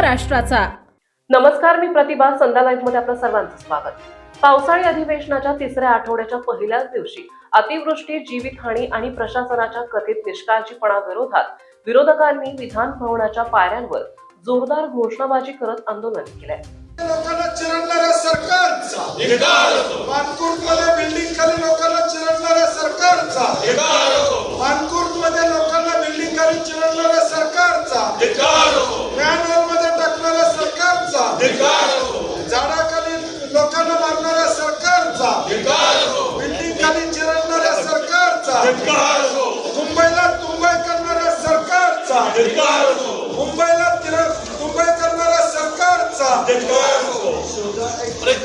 महाराष्ट्राचा। नमस्कार, मी प्रतिभा। संध्या लाईव्ह मध्ये आपलं सर्वांचं स्वागत। पावसाळी अधिवेशनाच्या तिसऱ्या आठवड्याच्या पहिल्याच दिवशी अतिवृष्टी, जीवितहानी आणि प्रशासनाच्या कथित निष्काळजीपणा विरोधात विरोधकांनी विधान भवनाच्या पायऱ्यांवर जोरदार घोषणाबाजी करत आंदोलन केलंय। लोकांना चिरडणाऱ्या सरकारचा धिक्कार असो। मानकुर्दमध्ये बिल्डिंग खाली लोकांना चिरडणाऱ्या सरकारचा धिक्कार असो। मानकुर्दमध्ये लोकांना बिल्डिंग खाली चिरडणाऱ्या सरकारचा धिक्कार असो। मॅनहोलमध्ये टाकणाऱ्या सरकारचा धिक्कार असो। झाडाखाली लोकांना मारणाऱ्या सरकारचा धिक्कार असो। बिल्डिंग खाली चिरडणाऱ्या सरकारचा धिक्कार असो। मुंबईला तुंबई करणाऱ्या सरकारचा धिक्कार असो। मुंबईला तुंबई करणाऱ्या सरकारचा धिक्कार असो।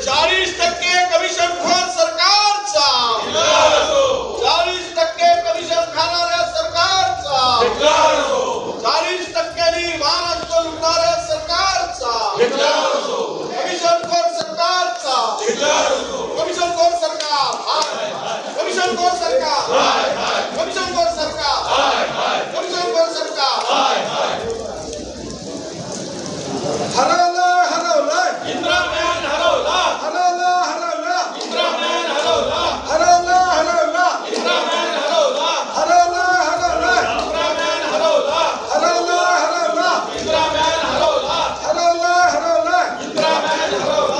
40% कमिशन खोर सरकारचा धिक्कार असो। 40% कमिशन खाणाऱ्या सरकारचा धिक्कार असो। 40%नी महाराष्ट्र लुटणाऱ्या सरकारचा धिक्कार असो। कमिशन खोर सरकारचा धिक्कार असो। कमिशन खोर सरकार हाय हाय। कमिशन खोर सरकार हाय हाय। कमिशन खोर सरकार हाय हाय। कमिशन खोर सरकार हाय हाय। हरवलं हरवलं इंद्रामॅन हरवला। हरवलं हरवलं इंद्रामॅन हरवला। हरवलं हरवलं इंद्रामॅन हरवला। हरवलं हरवलं इंद्रामॅन हरवला। हरवलं हरवलं इंद्रामॅन हरवला। हरवलं हरवलं इंद्रामॅन हरवला।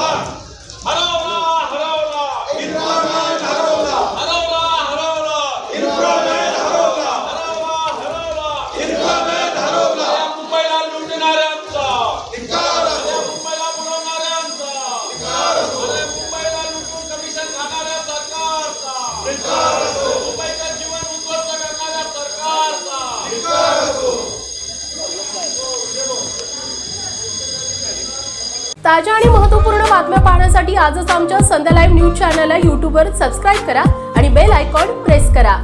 हरवला हरवला। इंद्रामॅन हरवला हरवला हरवला। इंद्रामॅन हरवला हरवला हरवला। इंद्रामॅन हरवला या मुंबईला लुटणाऱ्यांचा धिक्कार असो। या मुंबईला बुडवणाऱ्यांचा धिक्कार असो। अरे मुंबईला लुटून कमिशन खाणाऱ्या सरकारचा धिक्कार असो। मुंबईचं जीवन उद्ध्वस्त करणाऱ्या सरकारचा धिक्कार असो। ताज्या आणि महत्त्वपूर्ण बातम्या पाहण्यासाठी आजच आमच्या संध्या लाईव्ह न्यूज चॅनलला YouTube वर सबस्क्राईब करा आणि बेल आयकॉन प्रेस करा।